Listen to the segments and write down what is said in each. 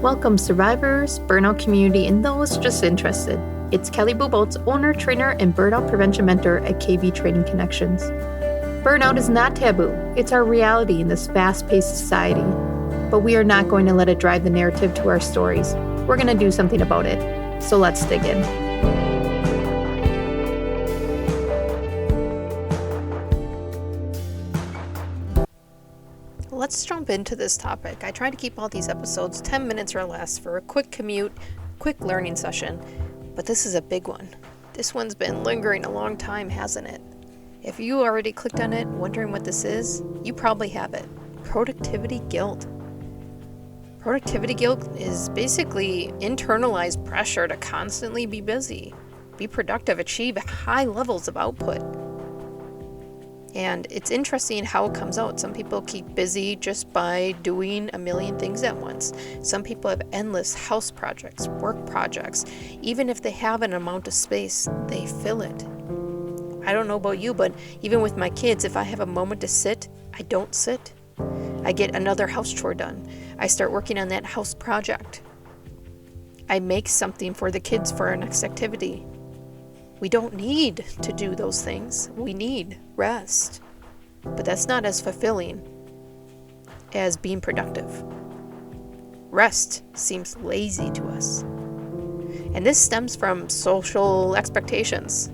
Welcome survivors, burnout community, and those just interested. It's Kelly Bubolz, owner, trainer, and burnout prevention mentor at KB Training Connections. Burnout is not taboo. It's our reality in this fast-paced society. But we are not going to let it drive the narrative to our stories. We're going to do something about it. So let's dig in. Let's jump into this topic. I try to keep all these episodes 10 minutes or less for a quick commute, quick learning session, but this is a big one. This one's been lingering a long time, hasn't it? If you already clicked on it wondering what this is, you probably have it. Productivity guilt. Productivity guilt is basically internalized pressure to constantly be busy, be productive, achieve high levels of output. And it's interesting how it comes out. Some people keep busy just by doing a million things at once. Some people have endless house projects, work projects. Even if they have an amount of space, they fill it. I don't know about you, but even with my kids, if I have a moment to sit, I don't sit. I get another house chore done. I start working on that house project. I make something for the kids for our next activity. We don't need to do those things. We need rest. But that's not as fulfilling as being productive. Rest seems lazy to us. And this stems from social expectations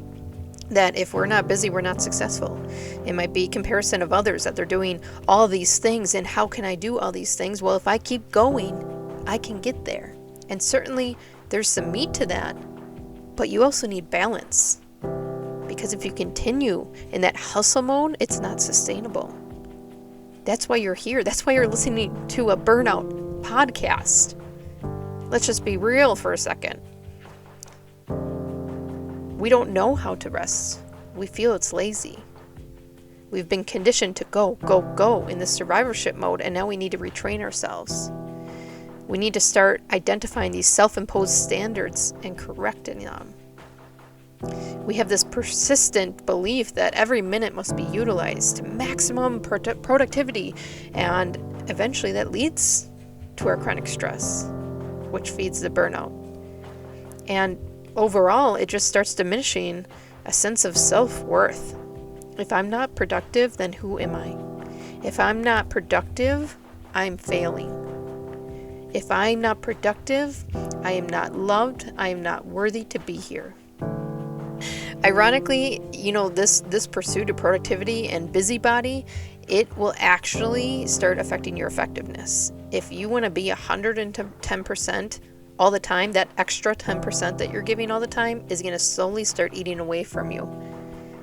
that if we're not busy, we're not successful. It might be comparison of others, that they're doing all these things, and how can I do all these things? Well, if I keep going, I can get there. And certainly there's some meat to that. But you also need balance, because if you continue in that hustle mode, it's not sustainable. That's why you're here. That's why you're listening to a burnout podcast. Let's just be real for a second. We don't know how to rest. We feel it's lazy. We've been conditioned to go, go, go in the survivorship mode, and now we need to retrain ourselves. We need to start identifying these self-imposed standards and correcting them. We have this persistent belief that every minute must be utilized to maximum productivity, and eventually that leads to our chronic stress, which feeds the burnout. And overall, it just starts diminishing a sense of self-worth. If I'm not productive, then who am I? If I'm not productive, I'm failing. If I'm not productive, I am not loved, I am not worthy to be here. Ironically, this pursuit of productivity and busybody, it will actually start affecting your effectiveness. If you want to be 110% all the time, that extra 10% that you're giving all the time is going to slowly start eating away from you.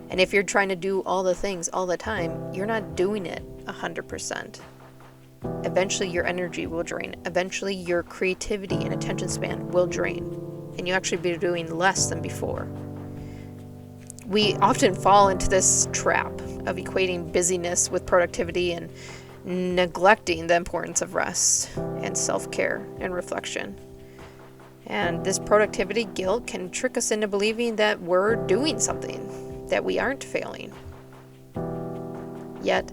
And if you're trying to do all the things all the time, you're not doing it 100%. Eventually your energy will drain. Eventually your creativity and attention span will drain. And you actually be doing less than before. We often fall into this trap of equating busyness with productivity and neglecting the importance of rest and self-care and reflection. And this productivity guilt can trick us into believing that we're doing something, that we aren't failing. Yet,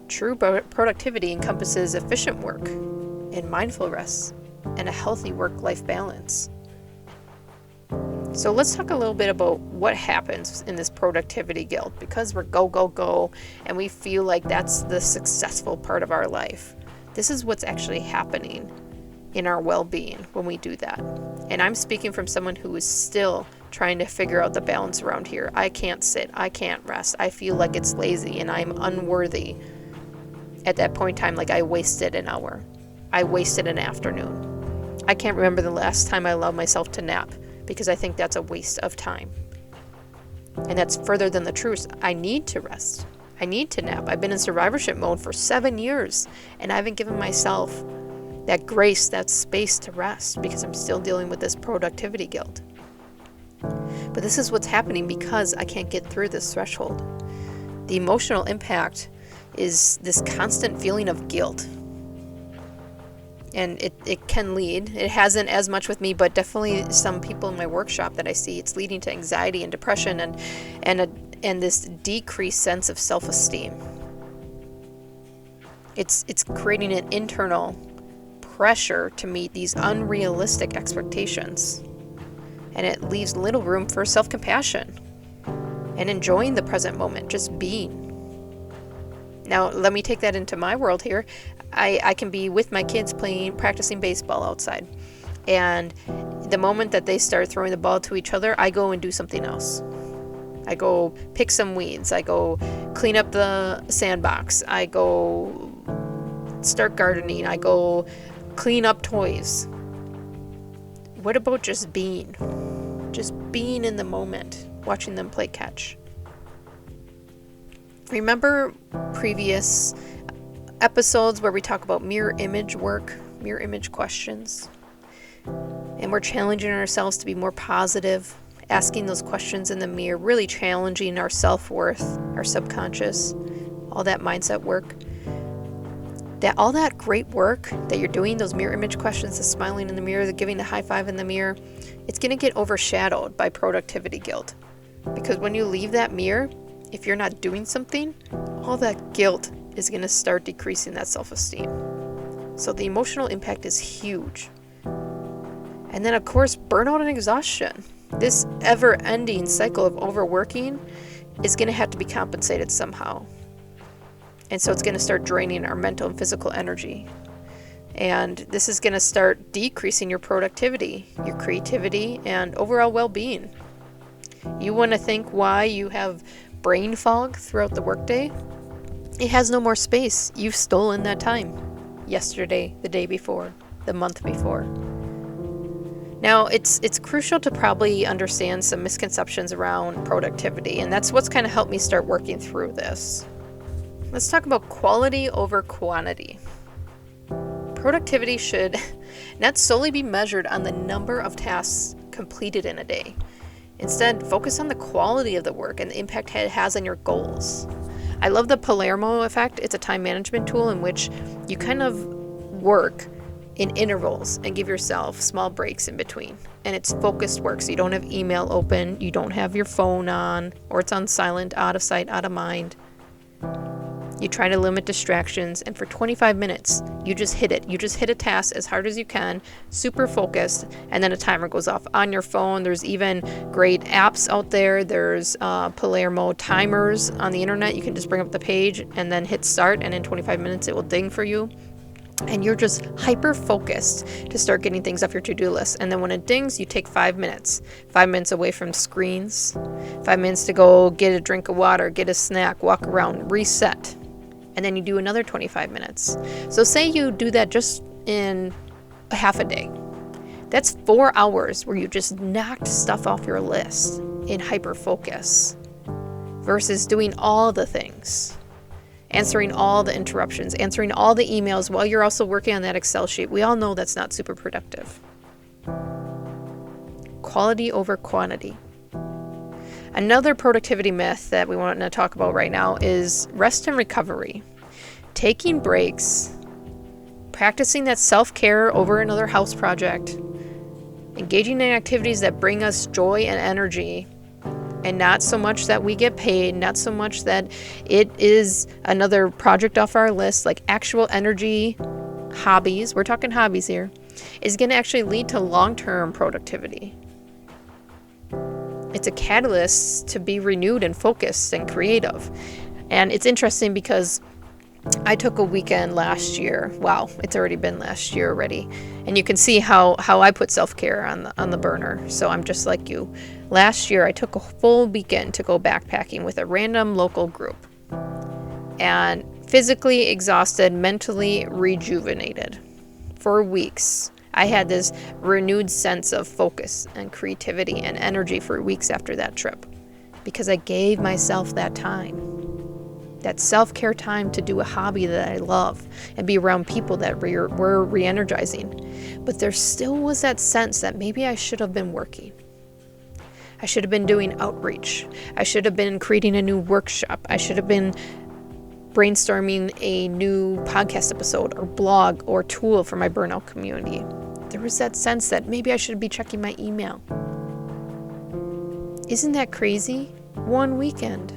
true productivity encompasses efficient work and mindful rest and a healthy work-life balance. So let's talk a little bit about what happens in this productivity guilt, because we're go, go, go, and we feel like that's the successful part of our life. This is what's actually happening in our well-being when we do that. And I'm speaking from someone who is still trying to figure out the balance around here. I can't sit, I can't rest, I feel like it's lazy and I'm unworthy. At that point in time, like I wasted an hour. I wasted an afternoon. I can't remember the last time I allowed myself to nap, because I think that's a waste of time. And that's further than the truth. I need to rest. I need to nap. I've been in survivorship mode for 7 years, and I haven't given myself that grace, that space to rest, because I'm still dealing with this productivity guilt. But this is what's happening because I can't get through this threshold. The emotional impact is this constant feeling of guilt. And it can lead, it hasn't as much with me, but definitely some people in my workshop that I see, it's leading to anxiety and depression and this decreased sense of self-esteem. It's creating an internal pressure to meet these unrealistic expectations. And it leaves little room for self-compassion and enjoying the present moment, just being. Now, let me take that into my world here. I can be with my kids practicing baseball outside. And the moment that they start throwing the ball to each other, I go and do something else. I go pick some weeds. I go clean up the sandbox. I go start gardening. I go clean up toys. What about just being? Just being in the moment, watching them play catch. Remember previous episodes where we talk about mirror image work, mirror image questions? And we're challenging ourselves to be more positive, asking those questions in the mirror, really challenging our self-worth, our subconscious, all that mindset work. All that great work that you're doing, those mirror image questions, the smiling in the mirror, the giving the high five in the mirror, it's going to get overshadowed by productivity guilt. Because when you leave that mirror, if you're not doing something, all that guilt is going to start decreasing that self-esteem. So the emotional impact is huge. And then, of course, burnout and exhaustion. This ever-ending cycle of overworking is going to have to be compensated somehow. And so it's going to start draining our mental and physical energy. And this is going to start decreasing your productivity, your creativity, and overall well-being. You want to think why you have brain fog throughout the workday? It has no more space. You've stolen that time. Yesterday, the day before, the month before. Now, it's crucial to probably understand some misconceptions around productivity, and that's what's kind of helped me start working through this. Let's talk about quality over quantity. Productivity should not solely be measured on the number of tasks completed in a day. Instead, focus on the quality of the work and the impact it has on your goals. I love the Palermo effect. It's a time management tool in which you kind of work in intervals and give yourself small breaks in between. And it's focused work, so you don't have email open, you don't have your phone on, or it's on silent, out of sight, out of mind. You try to limit distractions, and for 25 minutes, you just hit it. You just hit a task as hard as you can, super focused, and then a timer goes off on your phone. There's even great apps out there. There's Palermo timers on the internet. You can just bring up the page and then hit start, and in 25 minutes, it will ding for you. And you're just hyper-focused to start getting things off your to-do list. And then when it dings, you take 5 minutes. 5 minutes away from screens. 5 minutes to go get a drink of water, get a snack, walk around, reset. And then you do another 25 minutes. So say you do that just in a half a day. That's 4 hours where you just knocked stuff off your list in hyper-focus versus doing all the things. Answering all the interruptions, answering all the emails while you're also working on that Excel sheet. We all know that's not super productive. Quality over quantity. Another productivity myth that we want to talk about right now is rest and recovery. Taking breaks, practicing that self-care over another house project, engaging in activities that bring us joy and energy, and not so much that we get paid, not so much that it is another project off our list, like actual energy, hobbies, we're talking hobbies here, is going to actually lead to long-term productivity. It's a catalyst to be renewed and focused and creative. And it's interesting because I took a weekend last year. Wow, it's already been last year already. And you can see how I put self-care on the burner. So I'm just like you. Last year, I took a full weekend to go backpacking with a random local group. And physically exhausted, mentally rejuvenated. For weeks, I had this renewed sense of focus and creativity and energy for weeks after that trip. Because I gave myself that time. That self-care time to do a hobby that I love and be around people that were re-energizing. But there still was that sense that maybe I should have been working. I should have been doing outreach. I should have been creating a new workshop. I should have been brainstorming a new podcast episode or blog or tool for my burnout community. There was that sense that maybe I should be checking my email. Isn't that crazy? One weekend.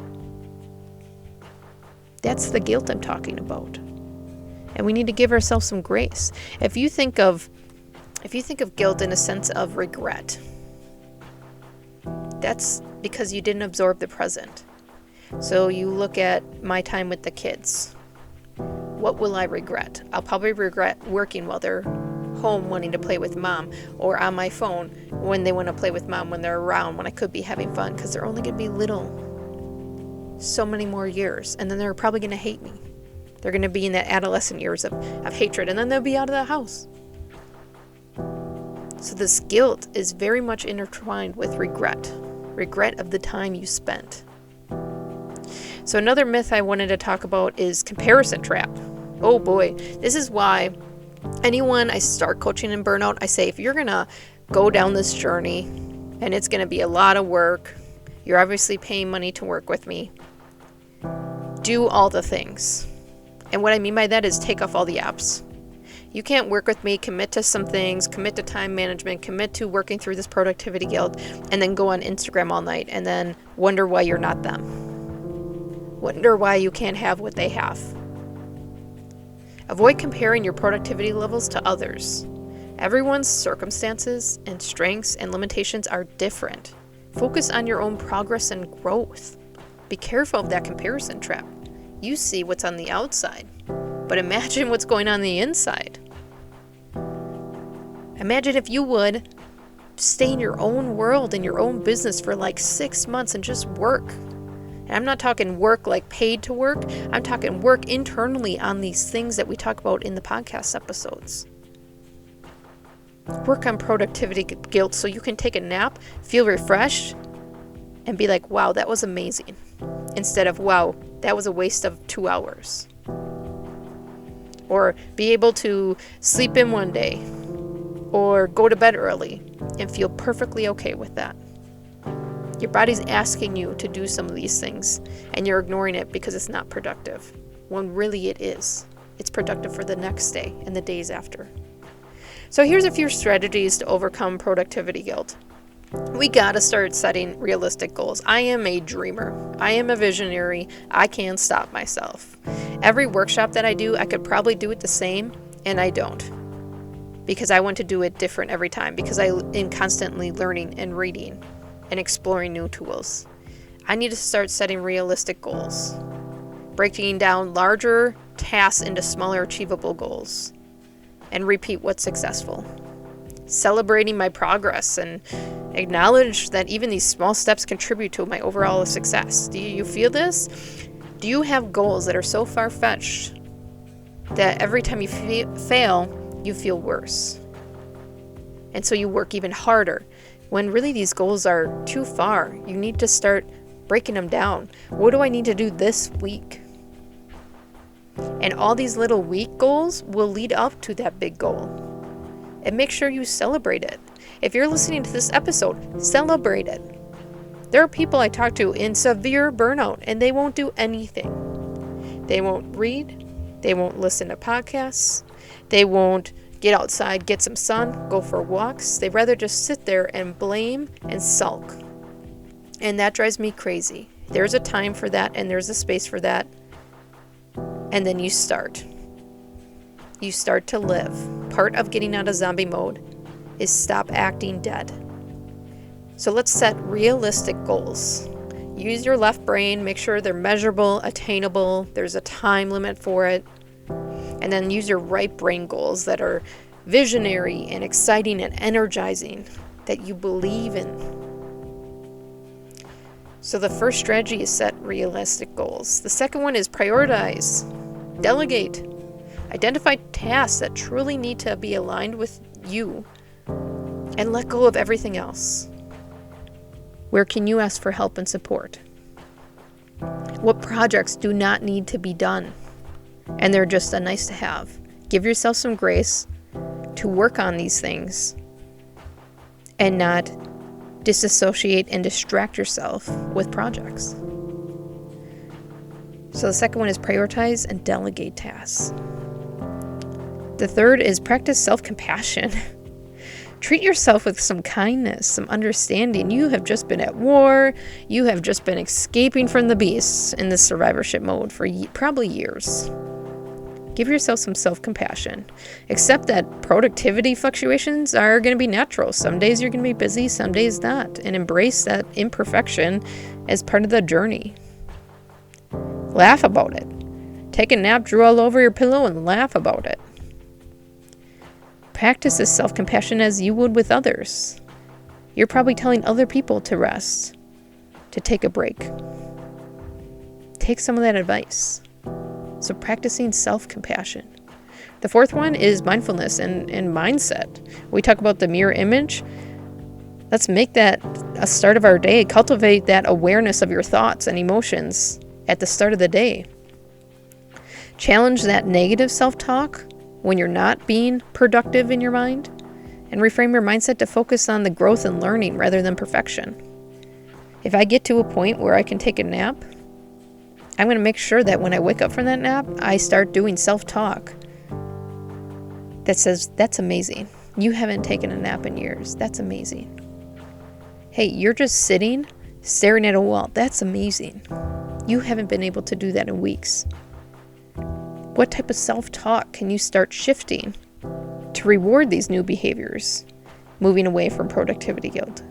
That's the guilt I'm talking about. And we need to give ourselves some grace. If you think of guilt in a sense of regret, that's because you didn't absorb the present. So you look at my time with the kids. What will I regret? I'll probably regret working while they're home wanting to play with mom, or on my phone when they want to play with mom when they're around, when I could be having fun, because they're only going to be little so many more years, and then they're probably going to hate me. They're going to be in that adolescent years of hatred, and then they'll be out of the house. So this guilt is very much intertwined with regret of the time you spent. So another myth I wanted to talk about is comparison trap. Oh boy, this is why anyone I start coaching in burnout, I say, if you're going to go down this journey and it's going to be a lot of work, you're obviously paying money to work with me, do all the things. And what I mean by that is take off all the apps. You can't work with me, commit to some things, commit to time management, commit to working through this productivity guilt, and then go on Instagram all night and then wonder why you're not them. Wonder why you can't have what they have. Avoid comparing your productivity levels to others. Everyone's circumstances and strengths and limitations are different. Focus on your own progress and growth. Be careful of that comparison trap. You see what's on the outside, but imagine what's going on the inside. Imagine if you would stay in your own world, in your own business for like 6 months and just work. And I'm not talking work like paid to work. I'm talking work internally on these things that we talk about in the podcast episodes. Work on productivity guilt so you can take a nap, feel refreshed, and be like, wow, that was amazing. Instead of, wow, that was a waste of 2 hours. Or be able to sleep in one day or go to bed early and feel perfectly okay with that. Your body's asking you to do some of these things, and you're ignoring it because it's not productive, when really it is. It's productive for the next day and the days after. So here's a few strategies to overcome productivity guilt. We gotta start setting realistic goals. I am a dreamer. I am a visionary. I can't stop myself. Every workshop that I do, I could probably do it the same, and I don't. Because I want to do it different every time, because I am constantly learning and reading and exploring new tools. I need to start setting realistic goals, breaking down larger tasks into smaller achievable goals, and repeat what's successful. Celebrating my progress and acknowledge that even these small steps contribute to my overall success. Do you feel this? Do you have goals that are so far-fetched that every time you fail, you feel worse? And so you work even harder. When really these goals are too far, you need to start breaking them down. What do I need to do this week? And all these little week goals will lead up to that big goal. And make sure you celebrate it. If you're listening to this episode, celebrate it. There are people I talk to in severe burnout, and they won't do anything. They won't read. They won't listen to podcasts. They won't get outside, get some sun, go for walks. They'd rather just sit there and blame and sulk. And that drives me crazy. There's a time for that, and there's a space for that. And then you start. You start to live. Part of getting out of zombie mode is stop acting dead. So let's set realistic goals. Use your left brain, make sure they're measurable, attainable, there's a time limit for it. And then use your right brain goals that are visionary and exciting and energizing, that you believe in. So the first strategy is set realistic goals. The second one is prioritize, delegate, identify tasks that truly need to be aligned with you, and let go of everything else. Where can you ask for help and support? What projects do not need to be done, and they're just a nice to have? Give yourself some grace to work on these things and not disassociate and distract yourself with projects. So the second one is prioritize and delegate tasks. The third is practice self-compassion. Treat yourself with some kindness, some understanding. You have just been at war. You have just been escaping from the beasts in this survivorship mode for probably years. Give yourself some self-compassion. Accept that productivity fluctuations are going to be natural. Some days you're going to be busy, some days not. And embrace that imperfection as part of the journey. Laugh about it. Take a nap, drool all over your pillow, and laugh about it. Practice this self-compassion as you would with others. You're probably telling other people to rest, to take a break. Take some of that advice. So practicing self-compassion. The fourth one is mindfulness and mindset. We talk about the mirror image. Let's make that a start of our day. Cultivate that awareness of your thoughts and emotions at the start of the day. Challenge that negative self-talk when you're not being productive in your mind, and reframe your mindset to focus on the growth and learning rather than perfection. If I get to a point where I can take a nap, I'm going to make sure that when I wake up from that nap, I start doing self-talk that says, that's amazing. You haven't taken a nap in years. That's amazing. Hey, you're just sitting, staring at a wall. That's amazing. You haven't been able to do that in weeks. What type of self-talk can you start shifting to reward these new behaviors, moving away from productivity guilt?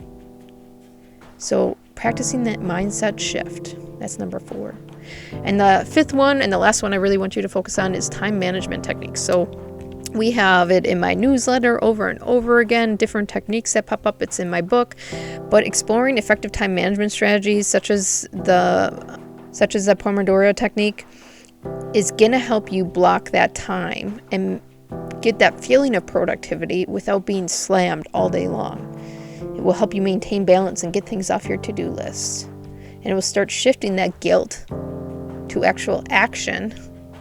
So practicing that mindset shift, that's number 4. And the fifth one, and the last one I really want you to focus on, is time management techniques. So we have it in my newsletter over and over again, different techniques that pop up. It's in my book. But exploring effective time management strategies such as the Pomodoro technique is going to help you block that time and get that feeling of productivity without being slammed all day long. It will help you maintain balance and get things off your to-do list. And it will start shifting that guilt to actual action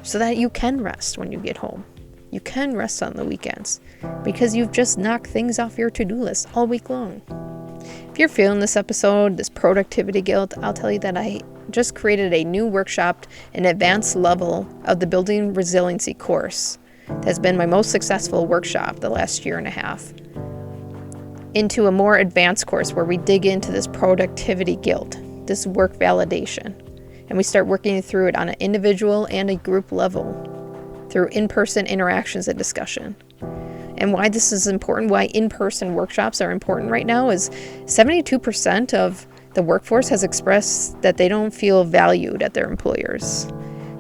so that you can rest when you get home. You can rest on the weekends because you've just knocked things off your to-do list all week long. If you're feeling this episode, this productivity guilt, I'll tell you that I just created a new workshop, an advanced level of the Building Resiliency course. That's been my most successful workshop the last year and a half, into a more advanced course where we dig into this productivity guilt, this work validation, and we start working through it on an individual and a group level through in-person interactions and discussion. And why this is important, why in-person workshops are important right now, is 72% of the workforce has expressed that they don't feel valued at their employers.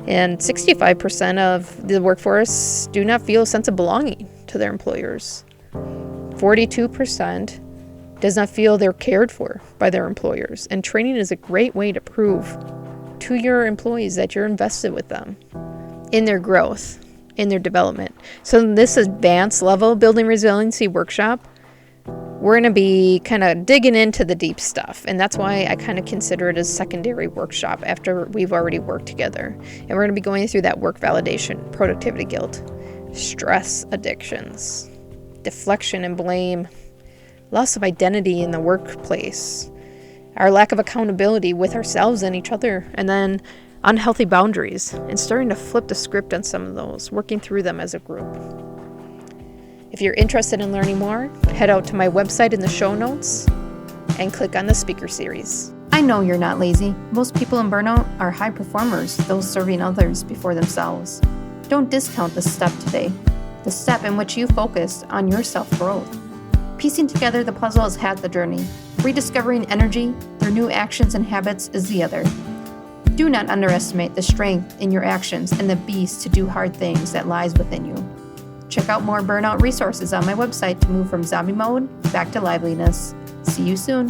And 65% of the workforce do not feel a sense of belonging to their employers. 42% does not feel they're cared for by their employers. And training is a great way to prove to your employees that you're invested with them in their growth, in their development. So in this advanced level Building Resiliency workshop, we're going to be kind of digging into the deep stuff. And that's why I kind of consider it a secondary workshop after we've already worked together. And we're going to be going through that work validation, productivity guilt, stress addictions, deflection and blame, loss of identity in the workplace, our lack of accountability with ourselves and each other, and then unhealthy boundaries, and starting to flip the script on some of those, working through them as a group. If you're interested in learning more, head out to my website in the show notes and click on the speaker series. I know you're not lazy. Most people in burnout are high performers, those serving others before themselves. Don't discount this step today, the step in which you focused on your self-growth. Piecing together the puzzle is half the journey. Rediscovering energy through new actions and habits is the other. Do not underestimate the strength in your actions and the beast to do hard things that lies within you. Check out more burnout resources on my website to move from zombie mode back to liveliness. See you soon.